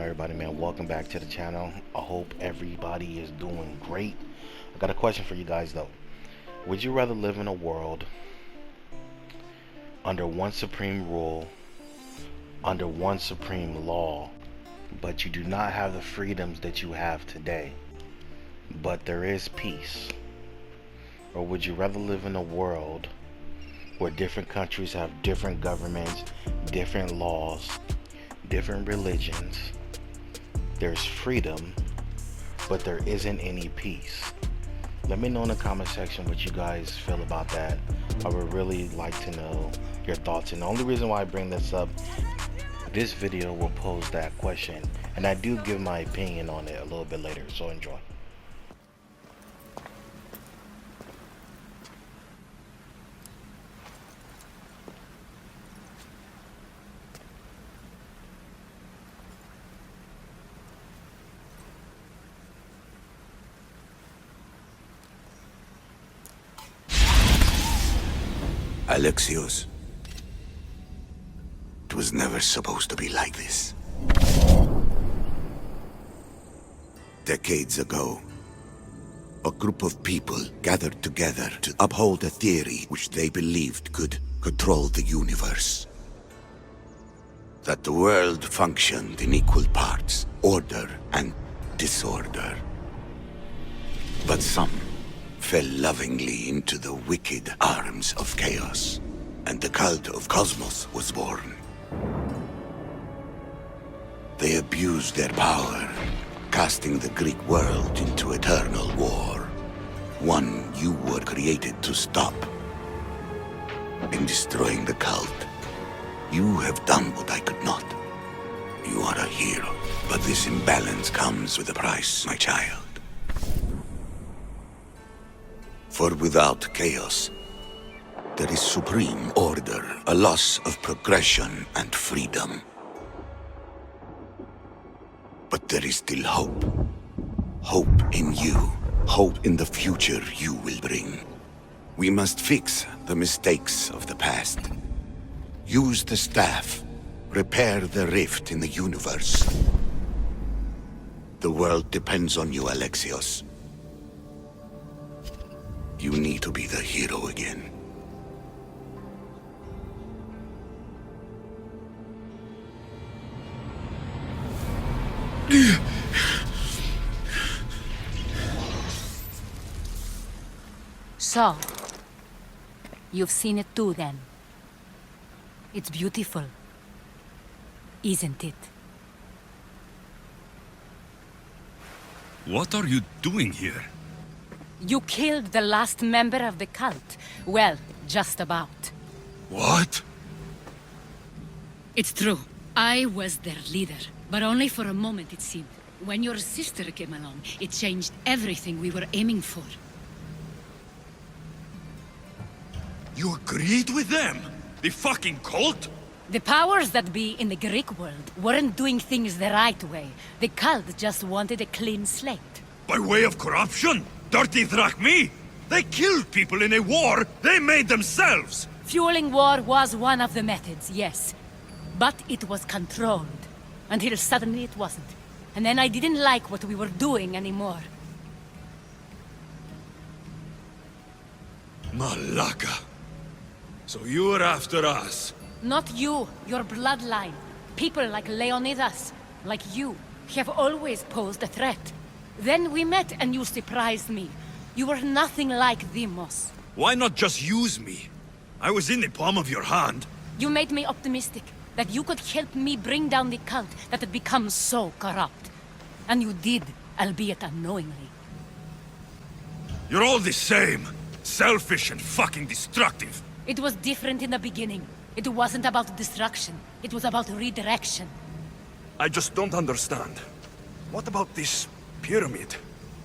everybody, man? Welcome back to the channel. I hope everybody is doing great. I got a question for you guys though. Would you rather live in a world under one supreme rule, under one supreme law, but you do not have the freedoms that you have today, but there is peace? Or would you rather live in a world where different countries have different governments, different laws, different religions, there's freedom, but there isn't any peace? Let me know in the comment section what you guys feel about that. I would really like to know your thoughts. And the only reason why I bring this up, this video will pose that question, and I do give my opinion on it a little bit later, so enjoy. Alexios, it was never supposed to be like this. Decades ago, a group of people gathered together to uphold a theory which they believed could control the universe. That the world functioned in equal parts, order and disorder. But some fell lovingly into the wicked arms of chaos, and the cult of Cosmos was born. They abused their power, casting the Greek world into eternal war. One you were created to stop. In destroying the cult, you have done what I could not. You are a hero, but this imbalance comes with a price, my child. For without chaos, there is supreme order, a loss of progression and freedom. But there is still hope. Hope in you. Hope in the future you will bring. We must fix the mistakes of the past. Use the staff. Repair the rift in the universe. The world depends on you, Alexios. You need to be the hero again. So, you've seen it too then. It's beautiful, isn't it? What are you doing here? You killed the last member of the cult. Well, just about. What? It's true. I was their leader, but only for a moment it seemed. When your sister came along, it changed everything we were aiming for. You agreed with them? The fucking cult? The powers that be in the Greek world weren't doing things the right way. The cult just wanted a clean slate. By way of corruption? Dirty drachmi? They killed people in a war they made themselves! Fueling war was one of the methods, yes. But it was controlled. Until suddenly it wasn't. And then I didn't like what we were doing anymore. Malaka. So you were after us? Not you, your bloodline. People like Leonidas, like you, have always posed a threat. Then we met and you surprised me. You were nothing like Demos. Why not just use me? I was in the palm of your hand. You made me optimistic that you could help me bring down the cult that had become so corrupt. And you did, albeit unknowingly. You're all the same. Selfish and fucking destructive. It was different in the beginning. It wasn't about destruction. It was about redirection. I just don't understand. What about this pyramid?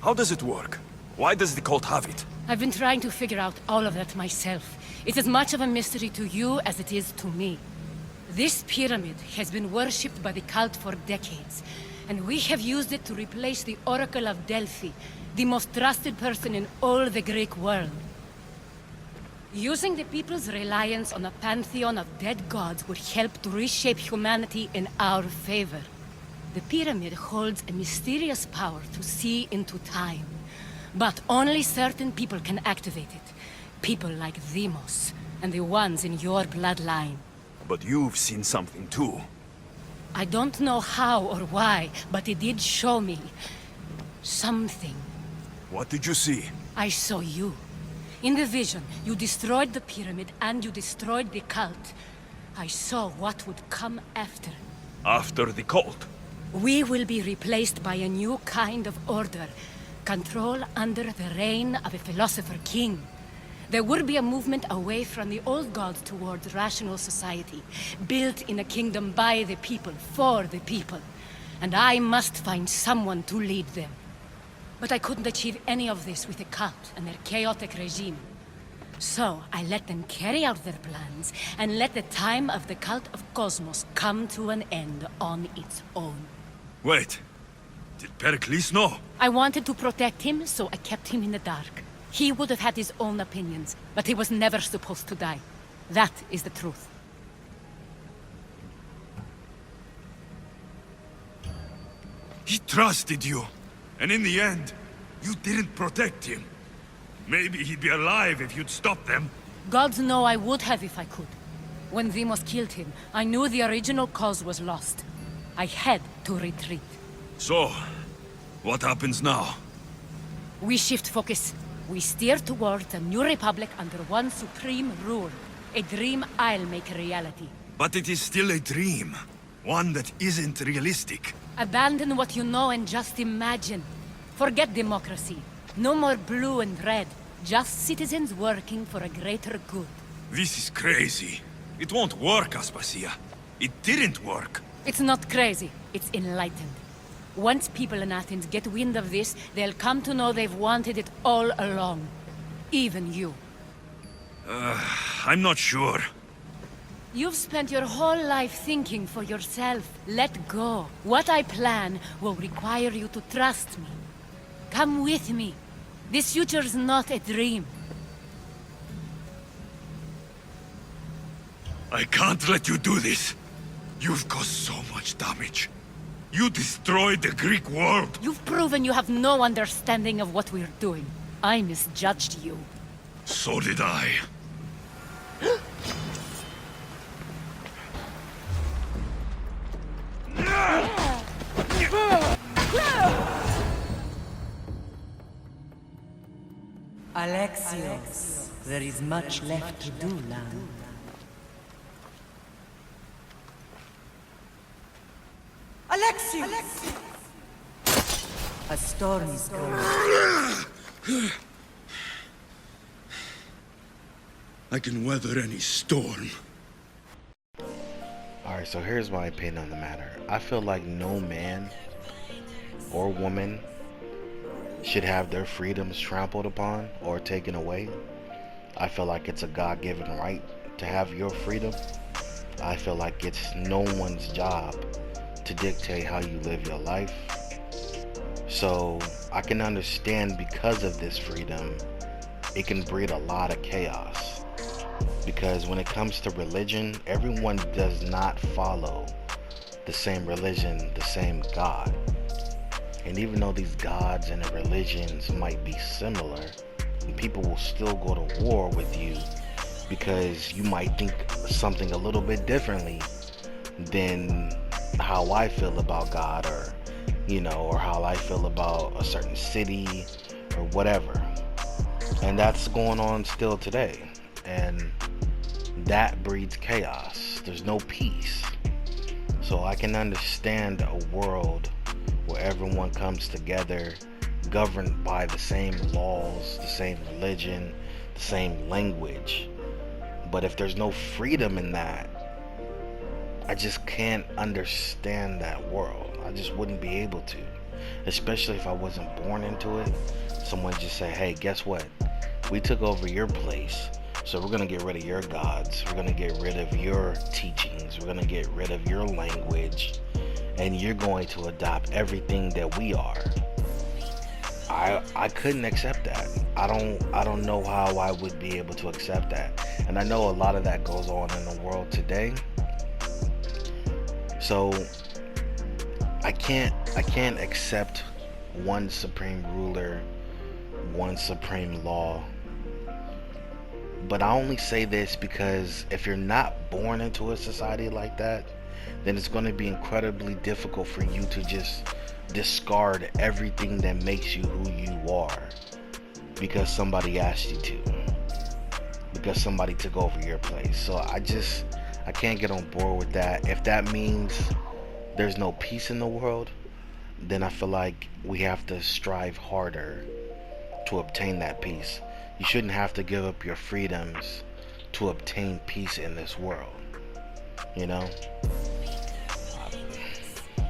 How does it work? Why does the cult have it? I've been trying to figure out all of that myself. It's as much of a mystery to you as it is to me. This pyramid has been worshipped by the cult for decades, and we have used it to replace the Oracle of Delphi, the most trusted person in all the Greek world. Using the people's reliance on a pantheon of dead gods would help to reshape humanity in our favor. The pyramid holds a mysterious power to see into time. But only certain people can activate it. People like Demos, and the ones in your bloodline. But you've seen something too. I don't know how or why, but it did show me something. What did you see? I saw you. In the vision, you destroyed the pyramid and you destroyed the cult. I saw what would come after. After the cult? We will be replaced by a new kind of order. Control under the reign of a philosopher king. There would be a movement away from the old gods towards rational society, built in a kingdom by the people, for the people. And I must find someone to lead them. But I couldn't achieve any of this with the cult and their chaotic regime. So I let them carry out their plans, and let the time of the cult of Cosmos come to an end on its own. Wait, did Pericles know? I wanted to protect him, so I kept him in the dark. He would have had his own opinions, but he was never supposed to die. That is the truth. He trusted you, and in the end, you didn't protect him. Maybe he'd be alive if you'd stopped them. Gods know I would have if I could. When Demos killed him, I knew the original cause was lost. I had to retreat. So, what happens now? We shift focus. We steer towards a new republic under one supreme rule. A dream I'll make a reality. But it is still a dream. One that isn't realistic. Abandon what you know and just imagine. Forget democracy. No more blue and red. Just citizens working for a greater good. This is crazy. It won't work, Aspasia. It didn't work. It's not crazy. It's enlightened. Once people in Athens get wind of this, they'll come to know they've wanted it all along. Even you. I'm not sure. You've spent your whole life thinking for yourself. Let go. What I plan will require you to trust me. Come with me. This future's not a dream. I can't let you do this. You've caused so much damage. You destroyed the Greek world. You've proven you have no understanding of what we're doing. I misjudged you. So did I. Alexios, there is much left to do, lad. Alexios! A storm is coming. I can weather any storm. Alright, so here's my opinion on the matter. I feel like no man or woman should have their freedoms trampled upon or taken away. I feel like it's a God-given right to have your freedom. I feel like it's no one's job to dictate how you live your life. So I can understand, because of this freedom, it can breed a lot of chaos. Because when it comes to religion, everyone does not follow the same religion, the same God. And even though these gods and the religions might be similar, people will still go to war with you because you might think something a little bit differently than how I feel about God, or or how I feel about a certain city or whatever. And that's going on still today, and that breeds chaos. There's no peace. So I can understand a world where everyone comes together, governed by the same laws, the same religion, the same language. But if there's no freedom in that, I just can't understand that world. I just wouldn't be able to, especially if I wasn't born into it. Someone just say, hey, guess what? We took over your place, so we're gonna get rid of your gods. We're gonna get rid of your teachings. We're gonna get rid of your language, and you're going to adopt everything that we are. I couldn't accept that. I don't know how I would be able to accept that. And I know a lot of that goes on in the world today. So I can't accept one supreme ruler, one supreme law. But I only say this because if you're not born into a society like that, then it's going to be incredibly difficult for you to just discard everything that makes you who you are because somebody asked you to, because somebody took over your place. So I can't get on board with that. If that means there's no peace in the world, then I feel like we have to strive harder to obtain that peace. You shouldn't have to give up your freedoms to obtain peace in this world. You know?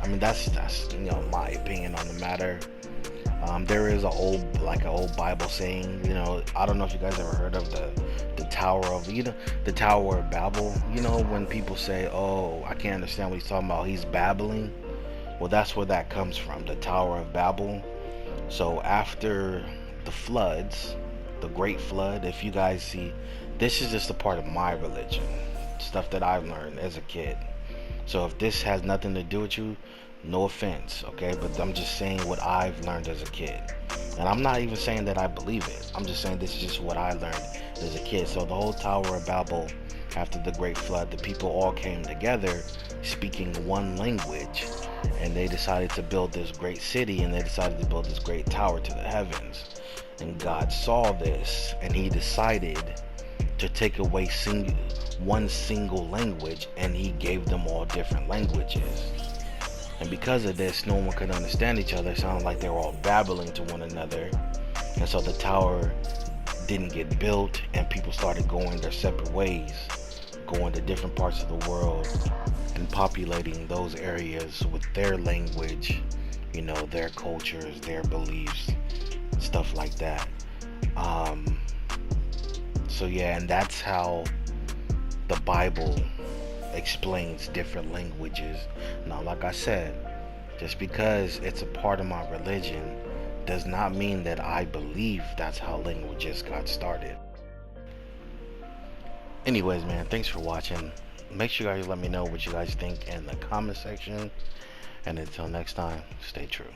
I mean, that's my opinion on the matter. There is an old Bible saying, I don't know if you guys ever heard of the Tower of, the Tower of Babel. When people say, oh, I can't understand what he's talking about, he's babbling. Well, that's where that comes from, the Tower of Babel. So after the floods, the Great Flood, if you guys see, this is just a part of my religion, stuff that I've learned as a kid. So if this has nothing to do with you, no offense, okay? But I'm just saying what I've learned as a kid. And I'm not even saying that I believe it. I'm just saying this is just what I learned as a kid. So the whole Tower of Babel, after the Great Flood, the people all came together speaking one language, and they decided to build this great city, and they decided to build this great tower to the heavens. And God saw this, and he decided to take away one single language, and he gave them all different languages. And because of this, no one could understand each other. It sounded like they were all babbling to one another. And so the tower didn't get built, and people started going their separate ways, going to different parts of the world and populating those areas with their language, their cultures, their beliefs, stuff like that. So yeah, and that's how the Bible explains different languages. Now, like I said, just because it's a part of my religion does not mean that I believe that's how languages got started. Anyways, man, thanks for watching. Make sure you guys let me know what you guys think in the comment section. And until next time, stay true.